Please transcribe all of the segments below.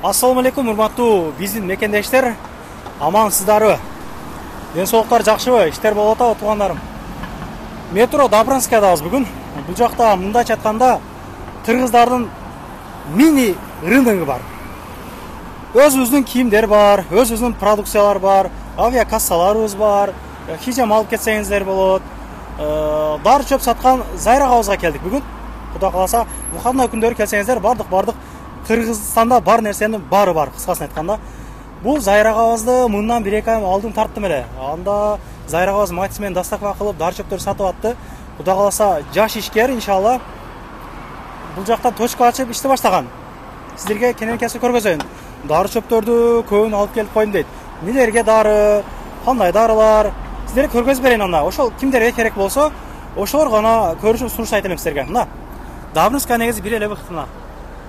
Assalamu alaikum, урматтуу биздин мекендештер. Амансыздарбы? Ден соолуктар жакшыбы? Иштер болуп атабы, туугандарым? Метро Добранскайдабыз бүгүн. Бул жакта мындайча айтканда кыргыздардын мини рыногу бар. Өзүбүздүн кийимдер бар, өзүбүздүн продукциялар бар, авиакассаларыбыз бар. Хижам алып кетсеңиздер болот. Дары чөп саткан Зайрагабызга келдик бүгүн. Кудай кааласа, выходной күндөрү келсеңиздер, бардык Кыргызстанда бар нерсенин баары бар, кыскасын айтканда. Бул Зайрагабызды мындан 1-2 ай алдын тарттым эле. Анда Зайрагабыз матис менен дастарка кылып, дары чөптөр сатып атты. Кудай кааласа, жаш ишкер иншалла бул жакта точка ачып ишти баштаган. Сиздерге кененкеси көргөзөйүн. Дары чөптөрдү көбүн алып келип коюм дейт. Нелерге дары, кандай дарылар, сиздерге көргөзүп берейин анда. Ошол кимдерге керек болсо, ошолор гана көрүшүн сунуштайт элем сиздерге. Мына Добрынская негизи бир эле быкытына.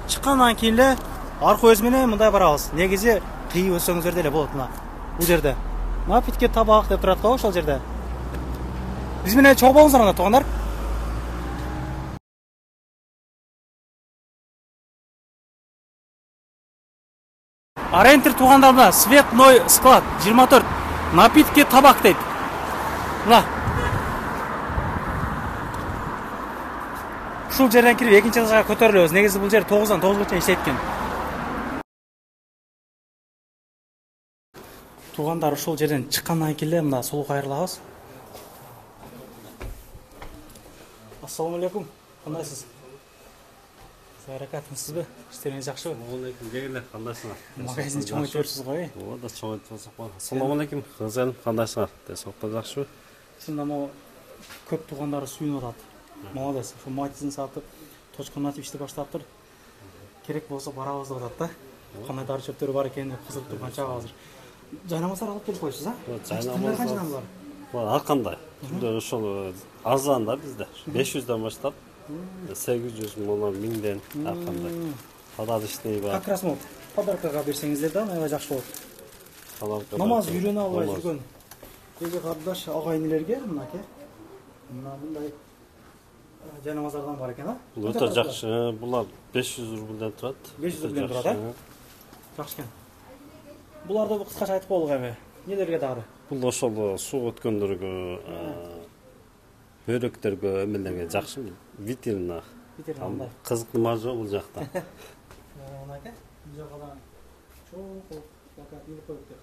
Чыккандан кийин эле аркы өз менен мындай барабыз. Негизи кыйып өссөңүздөр деле болот мына. Бул жерде. Напитке табак деп турат го ошол жерде. Биз менен чогуу болуңуздар анда туугандар. Арентир туугандарына Светной склад 24. Напитки табак дейт. Мына. Ушул жерден кирип экинчи этажга көтөрүлөбүз. Негизи бул жер 9-дан 9га чейин иштейт экен. Туугандар, ушул жерден чыккандан кийин эле мына сулуу кайрылабыз. Ассаламу алейкум. Кандайсыз? Заракатсызбы? Иштериңиз жакшыбы? Алейкум, келгиле, кандайсыңар? Магазинди чоңойтуyorсуз го. Ооба да чоңойтуп го. Ассаламу алейкум, кызым, кандайсыңар? Десоктор жакшыбы? Чында могу көп туугандары сүйүнүп атат. Молодец. Ошо матизин сатып, точканы ачып ишти баштаптыр. Керек болсо барабыз деп атат да. Кандай дары чөптөрү бар экени кызык турган чак азыр. Жайнамаздар алып келип коюсуз, а? Жайнамаздар. Ар кандай? Ошол арзан да бизде. 500дөн баштап 800 мыңдан 1000ден ар кандай. Подарочный бар. Как раз вот подаркага берсеңиздер да, аябай жакшы болот. Намаз үйрөнө албай жүргөн эги кардаш агайынелерге мынаке. Мындай жайнамаздардан бар экен, а? Бул өтө жакшы. Булар 500 рубльден турат. 500 рубльден турат, а? Жакшы экен. Буларды кыскача айтып коелук эми. Нелерге дагы? Бул ошол суу өткөндөргө, бөйрөктөргө, эмелерге жакшы. Витрина. Витрина. Кызыктымар жок бул жакта. Мынаке, бул жакта чоң плакат илип коюптур.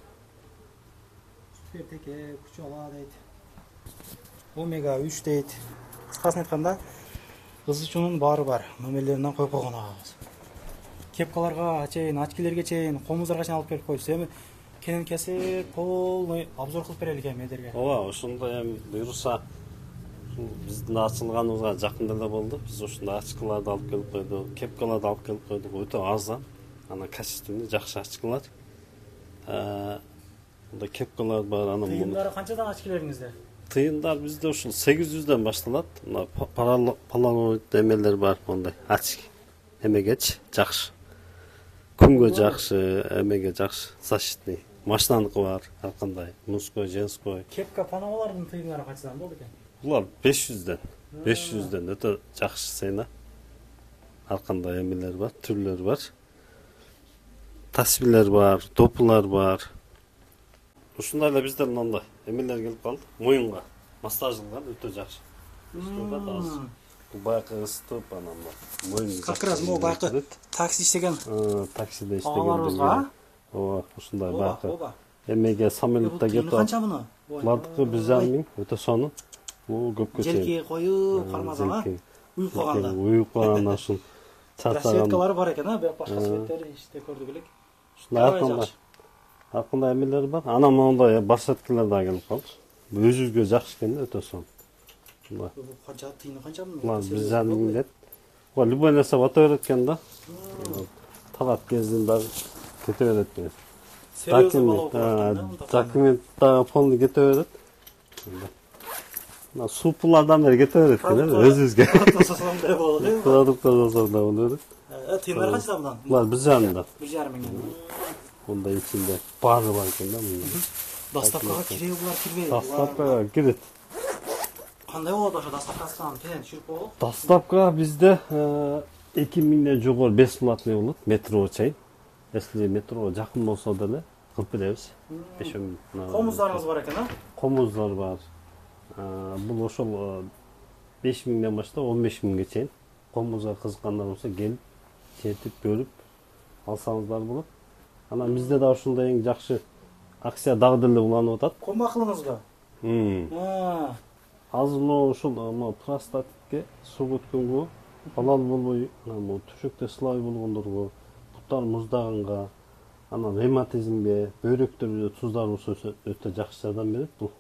Супертеке, күчөла дейт. Омега 3 дейт. Кыскасын айтканда, кызычуунун баары бар. Номерлеринен коюп койгон агабыз. Кепкаларга чейин, очкилерге чейин, комуздарга чейин алып келип коюпсуз. Эми кененкеси полный обзор кылып берелик эми эдерге. Ооба, ошондой эми буйруса биздин ачылганыбызга жакында эле болду. Биз ушундай очкаларды алып келип койдук, кепкаларды алып келип койдук. Өтө арзан, анан качественный, жакшы очкалар. Мында кепкалар бар, анан муну. Тыйындары канчадан очкилериңизде? Тыйындар бизде ушул 800дөн башталат. Мына полароид эмелер бар, мондай очки. Эмегеч жакшы. Күнгө жакшы, эмеге жакшы, защитный. Машинаныкы бар, ар кандай, мужской, женской. Кепка панамалардын тыйындары канчадан болду экен? Булар 500ден. 500ден өтө жакшы сейна. Ар кандай эмелер бар, түрлөр бар. Тасбилер бар, допулар бар. Ушундай эле бизде мындай эмелер келип калды. Моюнга массаждалган өтө жакшы. Ушунда да азыр. Бул байкы ысытып анан моюнду. Как раз могу байкы такси иштеген. Таксиде иштеген. Аларыбызга. Ооба, ушундай байкы. Эмеге самолетто кетип. Канча муну? Булардыкы 1,5 миң, өтө сонун. Бул көпкө чейин. Желке коюп, кармазага. Уюп калганда. Уюп калганда ушул чарчаган. Светкалары бар экен, а? Башка светтери иште көрдүк элек. Ушундай ар кандай эмелер бар. Анан моундай барсеткалар да келип калды. Өзүбүзгө жакшы экен да, өтө сонун. Бул канча тыйыны канча муну? 1,5 миң деп. Ой, любой нерсе бата берет экен да. Талап кезин баары кете берет экен. Документ да полный кете берет. Мына супулардан бери кете берет экен, өзүбүзгө. Продукттар жасап да болот. Тыйындар канчадан мындан? Булар 1,5 миң. Онда içinde bari var eкен да мында. Доставкага киреби булар кирбейби? Доставкага кирет. Кандай болот ошо доставкасынан тен түшүрүп болот? Доставка бизде 2000ден жогору бесплатный болот, метро чейин. если метро жакын болсо деле кылып беребиз. 5-10 мүнөт. Комуздарыңыз бар экен, а? Комуздар бар. Бул ошол 5 миңден баштап 15 миңге чейин. Комузга кызыккандар болсо келип, сетип, көрүп алсаңыздар болот. Анан бизде да ушундай эң жакшы акция дагы деле уланып атат. Ком акылыңызга. Азыр ушул простатитке, суу өткөнгө, балал болбой, түшөктө сылай болгондорго, буттар муздаганга, анан ревматизмге, бөйрөктөрдө туздар болсо өтө жакшы жардам берет. Бул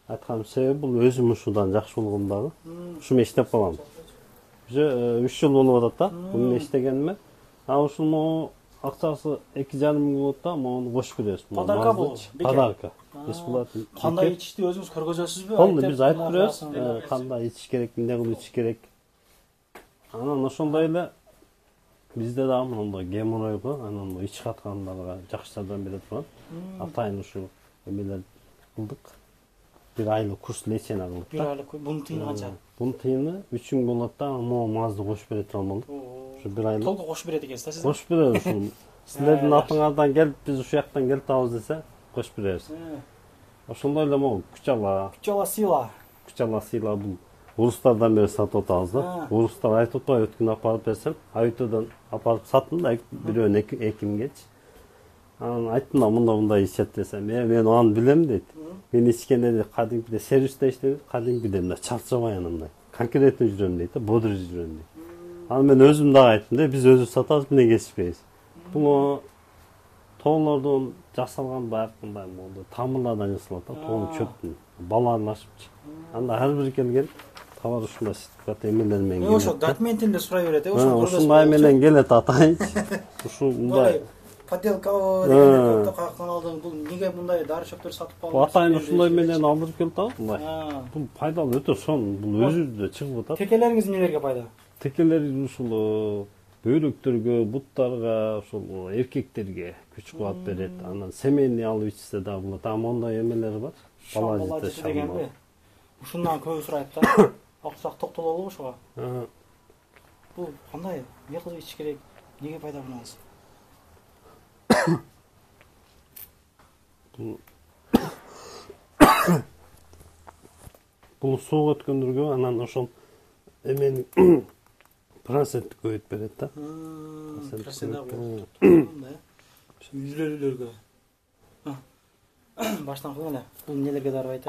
айтканым себеби бул өзүм ушудан жакшы болгом дагы. Ушуну иштеп калам. Уже 3 жыл болуп атат да. Буну иштегениме. Ушуну акчасы 2,5 миң болот да, мону кошуп беребиз. Подарка бул. Подарка. Бесплатно. Кандай ичишти өзүңүз көргөзөсүзбү? Болду, биз айтып беребиз. Кандай ичиш керек, эмне кылып ичиш керек. Анан ошондой эле бизде да мондой геморройго, анан ич каткандарга жакшы жардам берет турган. Атайын ушу эмелер кылдык. 1 айлык курс лечение кылдык. 1 айлык. Бунун тыйыны канча? Бунун тыйыны 3 миң болот да, могу мазды кошуп бере турган болдук. Ушу 1 айлык. Толку кошуп берет экенсиз да сиз? Кошуп беребиз ушул. Силердин атыңардан келип, биз ушул жактан келип табыз десе, кошуп беребиз. Ошондой эле могу күчала сыйла. Күчала сыйла бул урустардан бери сатып атабыз да. Урустар айтып атпайбы, өткөн апарып берсем, Аютодан апарып саттым да, бирөөнү 2 миңгечи. Анан айттым да, мындай ичет десем, мен аны билем дейт. Мен ичкенде кадимки сервисте иштедим, кадимки мындай чарчабай анандай. Конкретно жүрөм дейт, бодр жүрөм дейт. Анан мен өзүм дагы айттым да, биз өзүбүз сатабыз, эмне кесишпейбиз. Бул тоолордон жасалган баягындай монду тамырлардан жасалат да, тоон чөптүн, баларлашыпчы. Анда ар бир келген товар ушундай сертификат эмелер менен келет. Ошо документин эле сурай берет, ошо ушундай менен келет атайынчы. Ушу мындай подделка дегенде каяктан алдың, бул эмнеге мындай дары чөптөр сатып алып? Атайын ушундай менен алдырып келип атат мындай. Бул пайдалуу өтө сонун, бул өзүбүздө чыгып атат. Текелериңиз эмнелерге пайда? Текелер ушул бөйрөктөргө, буттарга, ушул эркектерге күч кубат берет. Анан семейный алып ичсе да болот. Мондай эмелер бар. Бала жети дегенби? Ушундан көбү сурайт да. Аксак токтололу ошого. Бул кандай, эмне кылып ичиш керек? Эмнеге пайда болмайсыз? Бул суу өткөндөргө анан ошол эмени процент көбөйт берет да. Үйлөрүлөргө. Баштан кылган эле. Бул эмнелерге дарбайт?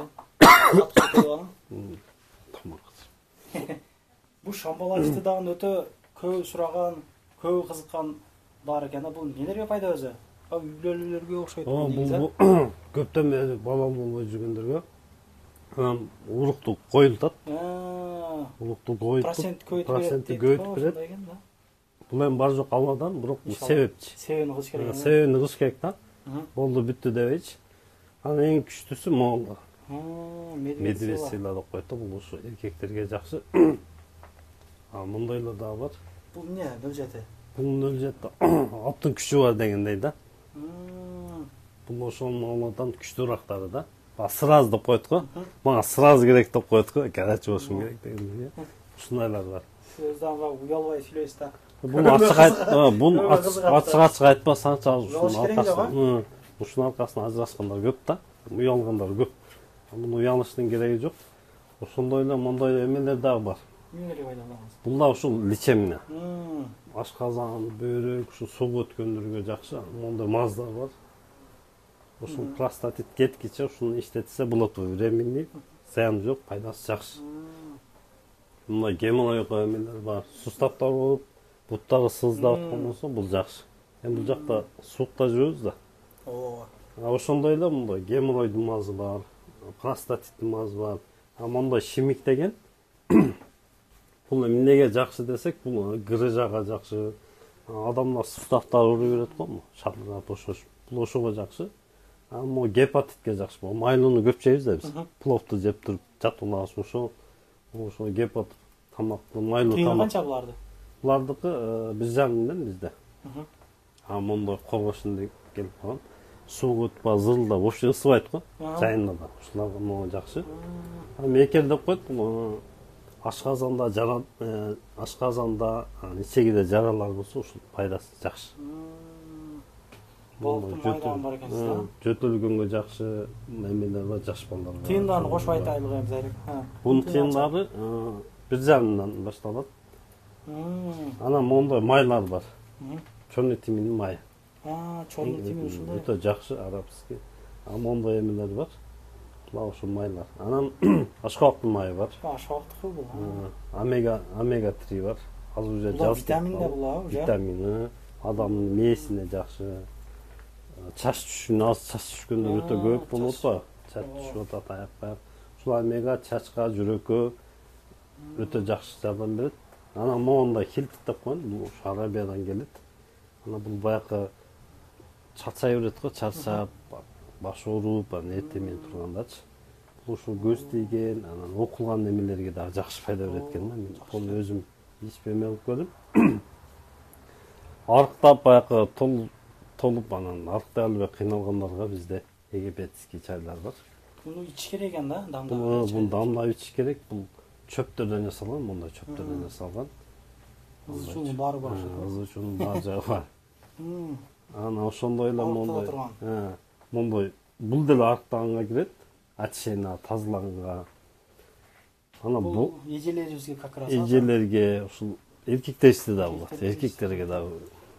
Тамак. Бул шамбалачты дагы өтө көп сураган, көп кызыккан дары экен. Бул эмнелерге пайда өзү? Үйлөрүлөргө окшойт негизи. Бул көптөн бери балал болбой жүргөндөргө анан урукту коюлтат. Урукту коюп, проценти көбөйтүп берет. Бул эми бар жок алладан, бирок бул себепчи. Себебин кылыш керек. Себебин кылыш керек да. Болду бүттү дебейчи. Анан эң күчтүүсү могул. Медведь сыйла деп коет да, бул ушу эркектерге жакшы. Мындай эле дагы бар. Бул эмне бөлжети? Бул бөлжети аттын күчү бар дегендей да. Бул ошонун алладан күчтүүрөөктөрү да. Сразу деп коет го. Мага сразу керек деп коет го. Гарачы болушум керек дегендей. Ушундайлар бар. Сиз дагы уялбай сүйлөйсүз да. Бул ачык айтпасаңчы ушунун аркасынан ажырашкандар көп да. Уялгандар көп. Муну уялыштын кереги жок. Ошондой эле мондой эмелер дагы бар. Эмнелерге пайдаланасыз? Бул да ушул лечебный. Ашказан, бөйрөк, ушу суу өткөндөргө жакшы. Мондой маздар бар. Ушул простатит кеткиче ушуну иштетсе болот. Временный, зыян жок, пайдасы жакшы. Мындай геморройго эмелер бар. Суставдар болуп, буттары сыздап аткан болсо бул жакшы. Эми бул жакта суукта жүрөбүз да. Ошондой эле мындай геморройдун мазы бар, простатиттин мазы бар. Мондай шимик деген бул эмнеге жакшы десек, бул грыжага жакшы. Адамдар суставтары ууруй берет го, шатырап ошош. Бул ошого жакшы. Мо гепатитке жакшы. Майлууну көп жейбиз да биз. Пловду жеп туруп жатуулабыз ошо гепат тамакты, майлуу тамак. Канча буларды? Булардыкы 1,5 миңден бизде. Мондай коргошун деп келип калган. Суу өтпөй зырылдап, вообще ысыбайт го. Жайында да. Ушуларга могу жакшы. Мекер деп коет, бул ашказанда ичегиде жаралар болсо ушул пайдасы жакшы. Балыктын майдагы бар экенсиз да. Жөтөлгөнгө жакшы эмелер бар, жаш балдарга. Тыйындарын кошуп айтайлык эми Зайрек. Бунун тыйындары 1,5 башталат. Анан моундай майлар бар. Чорный тиминдин майы. Чорный тимин ушундай. Өтө жакшы арабский. Моундай эмелер бар. Ушул майлар. Анан ашкабактын майы бар. Ашкабактыкы бул. Омега 3 бар. Азыр уже жаз витамин да бул, уже. Витамини, адамдын мээсине жакшы. Чач түшүнө, чач түшкөндө өтө көп болот го. Чач түшүп атат аякка. Ушул омега чачка, жүрөккө өтө жакшы жардам берет. Анан моундай хилтик деп коет, бул Арабиядан келет. Анан бул баягы чарчай берет го, чарчап, баш ооруп, эртемен тургандачы. Бул ушул көз тийген, анан окулган немелерге дагы жакшы пайда берет экен да. Мен буну өзүм ичип эме кылып көрдүм. Арыктап баягы толуп анан арыктай албай кыйналгандарга бизде египетский чайлар бар. Буну ичиш керек экен да, дамдап. Бул дамдап ичиш керек. Бул чөптөрдөн жасалган, мындай чөптөрдөн жасалган. Ушунун баары бар. Ушунун баары жагы бар. Анан ошондой эле моундай бул деле арыктаганга кирет, очищение тазалаганга. Анан бул эжелерибизге как раз. Эжелерге ушул эркектерге да болот. Эркектерге дагы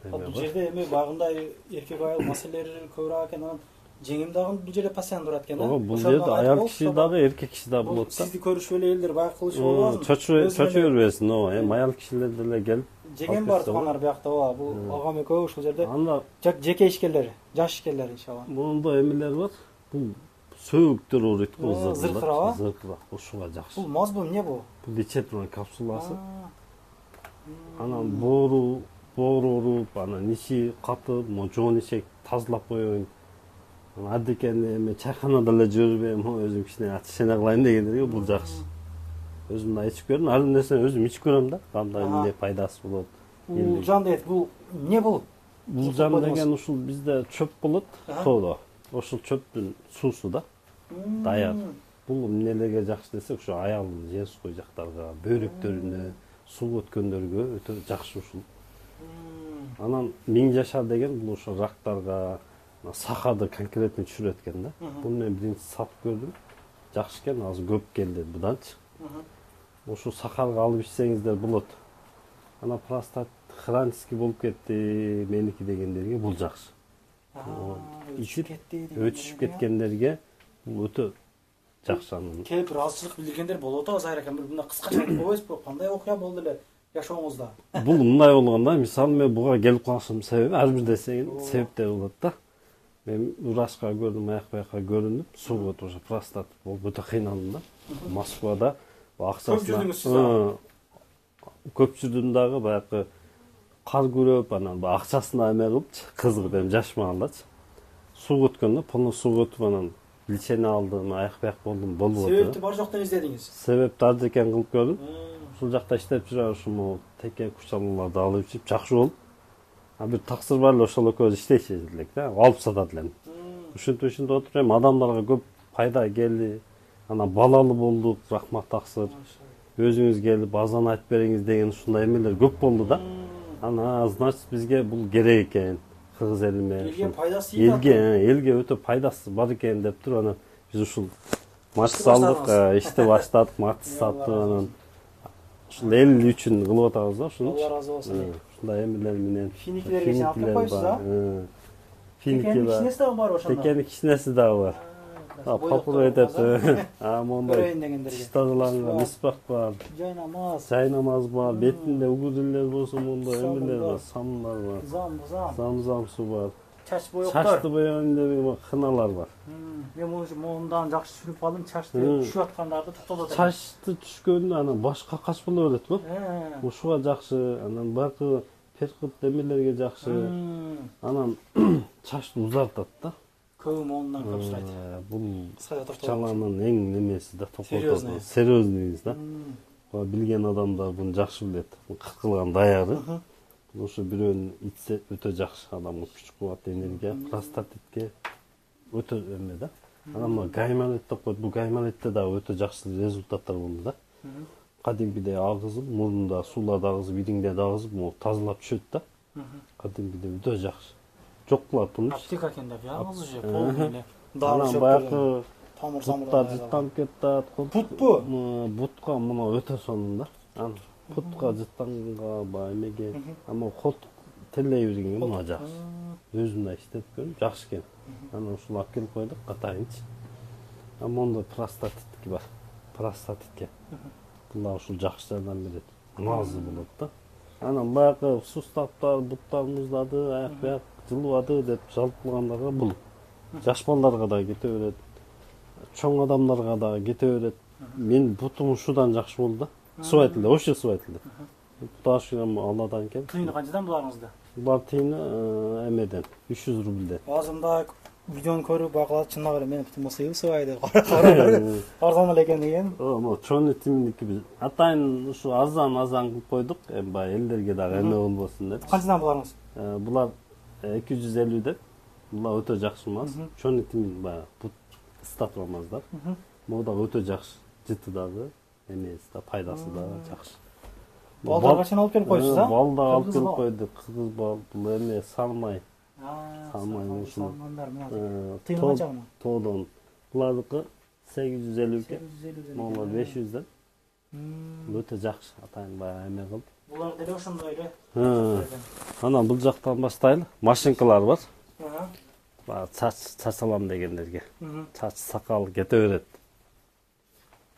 Бул жерде эми багындай эркек айыл маселелери көбүрөөк экен. Анан жеңим дагы бул жерде постоянно турат экен да. Бул жерде аял киши дагы, эркек киши дагы болот да. Сизди көрүшүп эле элдер байкы кылышып албасын. Чочуй бербесин, эми аял кишилер деле келип. Жеңем бар туугандар биякта ооба. Бул агам экөө ушул жерде. Анда жеке ишкерлер, жаш ишкерлер иншалла. Мундай эмелер бар. Бул сөөгүктөр ооруйт го, зыркырак. Зыркырак, ушуга жакшы. Бул маз бул эмне бул? Бул иче турган капсуласы. Анан боору ооруп, анан ичи катып, жоон ичек тазалап коеюн. Адекени эми чайканада эле жүрбөйм, өзүм кичине очищение кылайын дегендерге бул жакшы. Өзүм да ичип көрдүм, ар нерсени өзүм ичип көрөм да, кандай эмне пайдасы болот. Улжан дейт, бул эмне бул? Улжан деген ушул бизде чөп болот, тоодо. Ошол чөптүн суусу да, даяр. Бул эмнелерге жакшы десек, ушу аялдын женский жактарга, бөйрөктөрүнө, суу өткөндөргө өтө жакшы ушул. Анан 1000 жашар деген бул ошо рактарга, сахарды конкретно түшүрөт экен да. Буну мен биринчи сатып көрдүм. Жакшы экен, азыр көп келди буданчы. Ошо сахарга алып ичсеңиздер болот. Ана простат хронический болуп кетти, меники дегендерге бул жакшы. Өчүшүп кеткендерге бул өтө жакшы. Келип ыраазычылык билдиргендер болот го, Зайыр акам, бир мындай кыскача айтып койбойсузбу? Кандай окуя болду эле жашооңузда? Бул мындай болгондо, мисалы мен буга келип калышым себеби ар бир нерсенин себептери болот да. Мен врачка көрдүм, аяк-баякка көрүндүм, сууга тоже простат болуп өтө кыйналдым да. Москвада акчасын көп жүрдүм дагы, баягы кар күрөп, анан акчасына эме кылыпчы, кызыгып эми жашмагандачы. Суу өткөндө, полный суу өтүп анан лечение алдым, аяк-баяк болдум, болуп атты. Себепти бар жоктон издедиңиз? Себепти ардекен кылып көрдүм. Ушул жакта иштеп жүрөм, ушул теке кучалууларды алып ичип жакшы болуп. Бир таксыр бар эле, ошол экөөбүз иштейчү элек да, алып сатат элем. Ушинтип отуруп эми адамдарга көп пайда келди. Анан балалы болдук, рахмат таксыр. Өзүңүз келип азан айтып бериңиз деген ушундай эмелер көп болду да. Анан значит бизге бул керек экен. Кыргыз элиме. Элге пайдасы ийет. Элге өтө пайдасы бар экен деп туруп анан биз ушул матч салдык, ишти баштадык, матч саттык анан ушул эл үчүн кылып атабыз да ушуну. Алла разы болсун. Ушундай эмелер менен. Финиклерге алып койсуз да? Финики бар. Кичинеси дагы бар ошондо. Текени кичинеси дагы бар. Папур этеп, мондай тазаланган мисбак бар. Жайнамаз бар, бетинде угузилер болсо мондай эмелер бар, самдар бар. Зам суу бар. Чач боёктор. Чачты боёйн деген кыналар бар. Мен мындан жакшы түшүнүп калдым, чачты түшүп аткандарды токтотот. Чачты түшкөндө анан башка кач боло берет го. Ушуга жакшы, анан бакы перкут эмелерге жакшы. Анан чачты узартат да. Көбү мондан көп сурайт. Бул чаланын эң немеси да, токотот. Серьезныйыз да. Билген адамдар буну жакшы билет. Кыркылган даяры. Ошо бирөөнү ичсе өтө жакшы, адамга күч кубат, энергия, простатитке өтө эме да. Анан гаймалет деп коет, бул гаймалетте дагы өтө жакшы результаттар болду да. Кадимкидей агызып, мурунда сууларды агызып, идиңде агызып, тазалап түшөт да. Кадимкидей өтө жакшы. жок кылат турмуш. Аптека экен деп, жалгыз уже полный эле. Анан баягы тамыр буттар жыттанып кетет. Бутпу? Бутка мына өтө сонун да. Анан бутка жыттанга баягы эмеге, ама кот телей бергенге мына жакшы. Өзүм да иштеп көрдүм, жакшы экен. Анан ушул алып келип койдук, катайынчы. Ама онда простатитки бар. Простатитке. Булар ушул жакшы жардам берет. Мазы болот да. Анан баягы сустаттар, буттар муздады, аяк жылыбады деп жалпылгандарга бул. Жаш балдарга да кете берет. Чоң адамдарга да кете берет. Мен бутум ушудан жакшы болду да. Субайтылды, ошо субайтылды. Ташыгам Алладан келди. Тыйыны канчадан буларыңызда? Булар тыйыны эмеден, 300 рубльден. Азымда видеону көрүп байкалат, чынга эле менин бутум сыйбайды. Арзан эле экен деген. Мо чоң тимники биз атайын ушу азан кылып койдук. Эми баягы элдерге дагы эме болбосун деп. Канчадан буларыңыз? Булар 250 деп. Булар өтө жакшы маз. Чоң тимин баягы бут ыстатмамаздар. Могу дагы өтө жакшы. Жыты дагы, эмеси да, пайдасы да жакшы. Балдар качан алып келип коюсуз, а? Балда алып келип койдук. Кызыл бал, бул эме салмай. Салмай ушул. Тыйыны канча мына? Тоодон. Булардыкы 850 экен. Могулар 500ден. Өтө жакшы, атайын баягы эме кылып. Булар деле ошондой эле. Анан бул жактан баштайлы. Машинкалар бар. Баягы чач алам дегендерге. Чач сакал кете берет.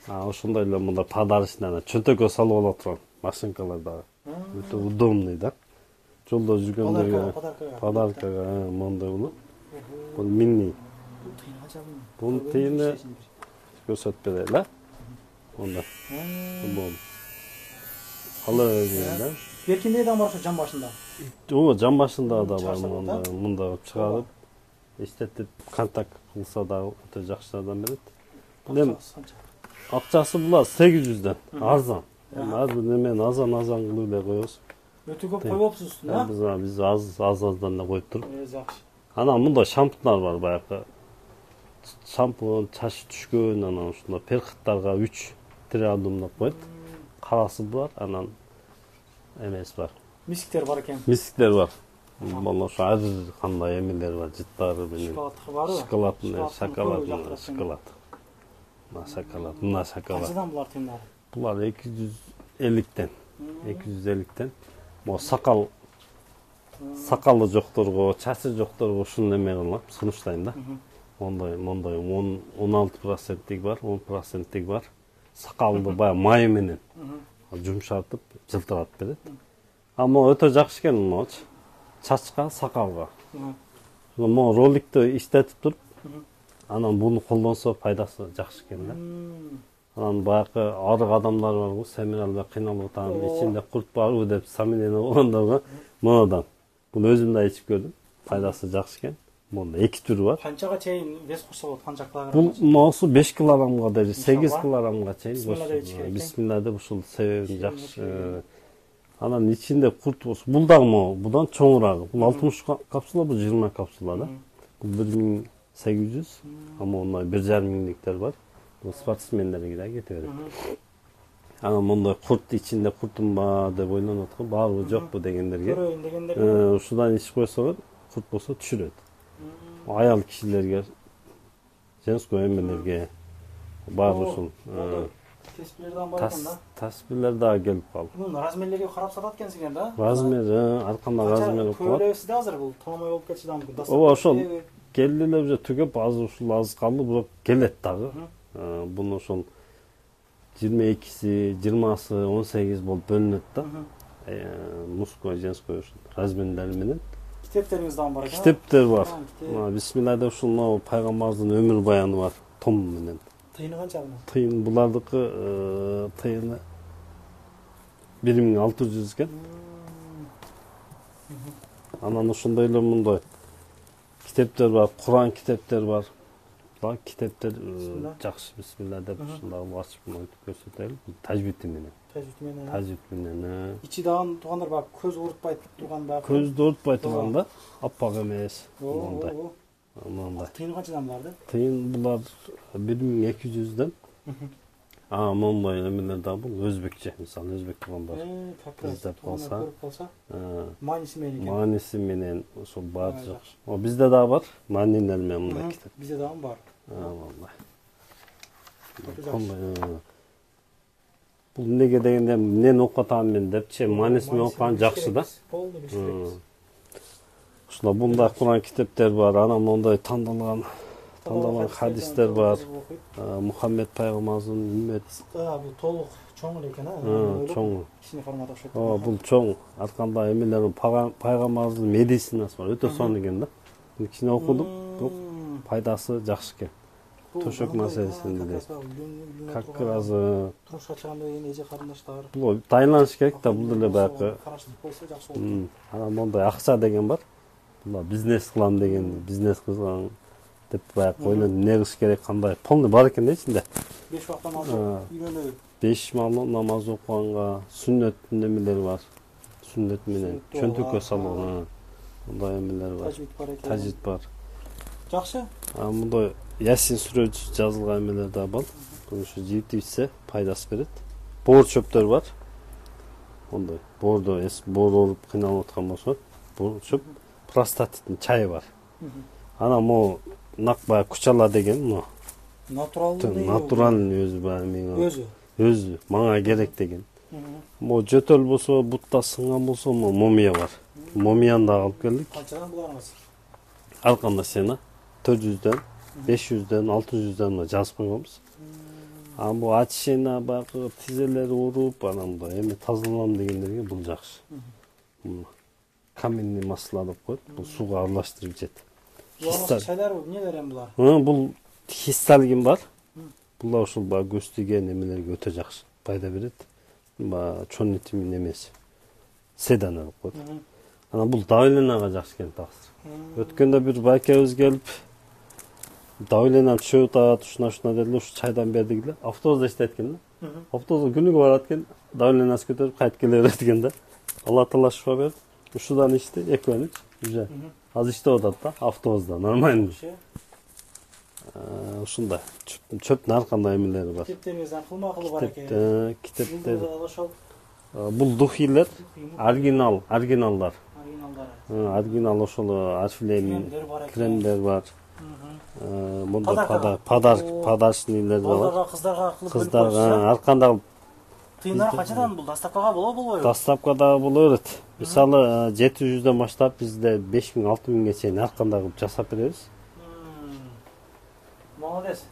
Ошондой эле мында подарочный чөнтөккө салып ала турган машинкалар дагы. Өтө удобный да. Жолдо жүргөндөргө подаркага мондай болот. Бул мини. Бул тыйыны көрсөтүп берели, монда. Бул. Алып Беркинде да бар ошо жан башында. О, жан башында да бар мында чыгарып, иштетип контакт кылса да өтө жакшы жардам берет. Эми акчасы булар 800ден, арзан. Эми ар бир немен азан кылып эле коебуз. Өтө көп коюпсуз, да? Биз аздан да коюп туруп. Жакшы. Анан мында шампундар бар баягы. Шампунь, чач түшкөн, анан ушундай перхаттарга 3 триадум деп коет. Карасы бар, анан эмеси бар. Мисиктер бар экен. Мисиктер бар. Мына ошо ар кандай эмелер бар, жыттары менен. Шоколад. Мына шоколад. Канчадан булар тыйындары? Булар 250ден. 250ден. Мо сакалы жокторго, чачы жокторго ушуну эме кылып, сунуштайм да. Мондай 16%тик бар, 10%тик бар. Сакалды баягы май менен жумшартып, жылтыратып берет. Ама өтө жакшы экен мочу. Чачка, сакалга. Мо роликти иштетип туруп, анан буну колдонсо пайдасы жакшы экен да. Анан баягы арык адамдар барбы, семиралда кыйналып атам, ичинде курт барбы деп самилени болгондорго мынадан. Бул өзүм да ичип көрдүм. Пайдасы жакшы экен. Монда 2 түрү бар. Канчага чейин вес курса болот, канча килограмм? Бул моусу 5 килограммга дери, 8 килограммга чейин. Бисмилла деп ушул себебин жакшы. Анан ичинде курт болсо, бул дагы будан чоңурагы. Бул 60 капсула, бул 20 капсула да. Бул 1800, ама ондай 1,5 миңдиктер бар. Бул спортсмендерге да кете берет. Анан мондай курт ичинде куртум бар деп ойлонот го, барбы жокпу дегендерге. Көрөйүн дегендерге. Ушудан ич койсо, курт болсо түшүрөт. Аял кишилерге, женский эмелерге бар ушул. Теспилерден бар экен да. Теспилер дагы келип калды. Муну размерлерге карап сатат экенсиңер да? Размери, арканда размери бар. Көбөлөбүз азыр бул таамай болуп кетчү да. Ооба, ошол келди эле уже түгөп, азыр ушул аз калды, бирок келет дагы. Буну ошол 22си, 20сы, 18 болуп бөлүнөт да. Мужской, женской ушул размерлери менен. Китептериңиз дагы бар экен. Китептер бар. Бисмилла деп ушул пайгамбардын өмүр баяны бар, том менен. Тыйыны канча мына? Тыйын булардыкы тыйыны 1600 экен. Анан ошондой эле мындай китептер бар, Куран китептер бар. Бул китептер жакшы, бисмилла деп ушундай ачып көрсөтөлү. Тажвид менен. Тажвид менен. Ичи дагы туугандар бар, көз урутпай турган да. Көздү урутпай турган да, аппак эмес. Мындай. Мындай. Тыйын канчадан буларды? Тыйын булар 1200ден. Мондай эмелер да бул өзбекче. Мисалы өзбек туугандар. Как раз Издеп калса. көрүп калса. Маниси менен экен. Маниси менен ошол бар жок. О бизде да бар. Манилер менен мындай китеп. Бизде дагы бар. Валлай. Бул эмнеге дегенде эмнени окуп атам мен депчи, манисин окуган жакшы да. Полный билиштерибиз. Ушунда мындай Куран китептер бар, анан мондай тандалган хадистер бар. Мухаммед пайгамбарыбыздын үммет. Бул толук чоң эле экен, Чоң. Кичине формат окшойт. Бул чоң. Арканда эмелер пайгамбарыбыздын медисинасы бар. Өтө сонун экен да. Кичине окудум. Пайдасы жакшы экен. Төшөк маселесинде де. Как раз турушка чыганда деген эже карындаштар. Бул дайыналыш керек да, бул деле баягы. Караштырып койсо жакшы болот. Анан мондай акча деген бар. Бул бизнес кылам деген, бизнес кылган деп баягы ойлонуп эмне кылыш керек, кандай полный бар экен да ичинде. 5 вакыт намаз үйрөнөбү. 5 намаз окуганга сүннөттүн эмелери бар. Сүннөт менен чөнтөккө салган мындай эмелер бар. Тажвид бар. Жакшы. Мындай Ясин сүрөсү жазылган эмелер да бар. Ушу жеп ичсе пайдасы берет. Боор чөптөр бар. Ондай боордо боор болуп кыйналып аткан болсо, боор чөп простатиттин чайы бар. Анан могу накбай кучала деген му. Натуралдын өзү бар менин. Өзү мага керек деген. Могу жөтөл болсо, бутта сынган болсо, момия бар. Момияны да алып келдик. Канчадан буларыңыз? Арканда сена 400дөн 500дөн 600дөн жазып койгонбуз. Бул ачышына баягы тизелери уруп, анан мындай эми тазаланам дегендерге бул жакшы. Каменный масло деп коет, бул сууга аралаштырып жет. Чайлар эмнелер эми булар? Бул хисталгин бар. Бул ушул көстүгөн эмелерге өтө жакшы. Пайда берет. Чон витамин эмес. Седан деп коет. Анан бул давленияга жакшы экен такыр. Өткөндө бир байкебиз келип давление түшүп атат, ушуна дедилер, ушу чайдан бердик эле. Автобусда иштейт экен да. Автобусга күнүгө барат экен, давлениясы көтөрүп кайтып келе берет экен да. Алла таала шифа берди. Ушудан ичти, экөөнүч уже. Азыр иштеп атат да, автобусда, нормально. Ушундай чөптүн ар кандай эмелери бар. Китептериңизден кылма-кылы бар экен. Китептер. Бул духилер, оригиналдар. Оригинал ошол арфилем, кремдер бар. Мында подарочныйлер бар. Кыздарга аркандагы тыйындар качадан бул доставкага болобу? Доставкада боло берет. Мисалы 700дөн баштап бизде 5000-6000ге чейин арканда кылып жасап беребиз. Молодец.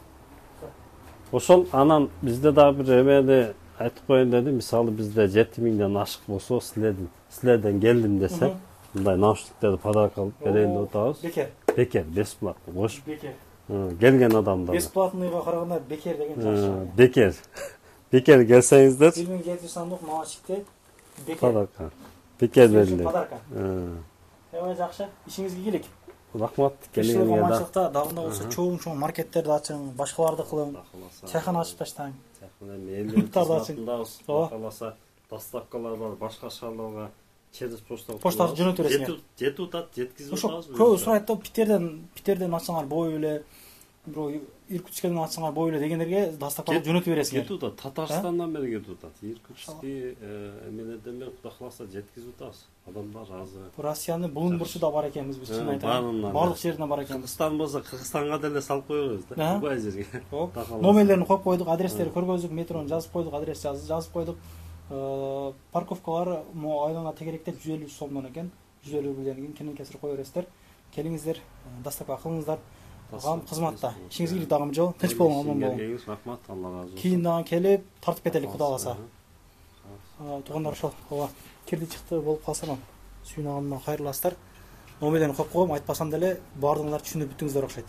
Ошол анан бизде дагы бир эмени айтып коеюн дедим. Мисалы бизде 7000ден ашык болсо, силерден келдим десе, мындай наушниктерди подарок алып берейин деп атабыз. Бекер, бесплатно. Кош. Бекер. Келген адамдар. Бесплатныйга караганда бекер деген жакшы. Бекер келсеңиздер. 1700 сомдук наушникти бекер. Подарка. Бекер берилет. Подарка. Жакшы. Ишиңизге келик. Рахмат. Келгениңизге аманчылыкта дагында болсо чоң маркеттерди ачың, башкаларды кылың. Чайхана ачып таштаң. Чайхана элдин каласа доставкалар бар, башка шаарларга через почта жөнөтүп бересиң. Жетип атат, жеткизип атабыз. Көбү сурайт да, Питерден ачсаңар бой эле, бирөө Иркутскеден ачсаңар бой эле дегендерге доставкага жөнөтүп бересиң. Жетип атат, Татарстандан бери кетип атат. Иркутский эмелерден бери Кудай кааласа жеткизип атабыз. Адамдар азыр. Россиянын булуң бурчу да бар экенбиз, биз чын айтабыз. Барлык жерине бар экен. Кыргызстан болсо Кыргызстанга деле салып кое беребиз да. Бай жерге. Номерлерин коюп койдук, адрестерди көргөздүк, метрону жазып койдук, адрес жазып койдук. Парковкалар айлана тегеректеп 150 сомдон экен. 150 рубльден кийин кенен кесир кое бересиздер. Келиңиздер, доставка кылыңыздар. Кызматта. Ишиңизге келип дагы жол. Тынч болуң, аман болуң. Рахмат, Алла разы болсун. Кийин дагы келип тартып кетелик Кудай кааласа. Туугандар ошол, ооба, кирди чыкты болуп калса, сүйүнү алганына кайрыласыздар. Номерлерин коюп койгом, айтпасам деле баардыгыңар түшүнүп бүттүңүздөр окшойт.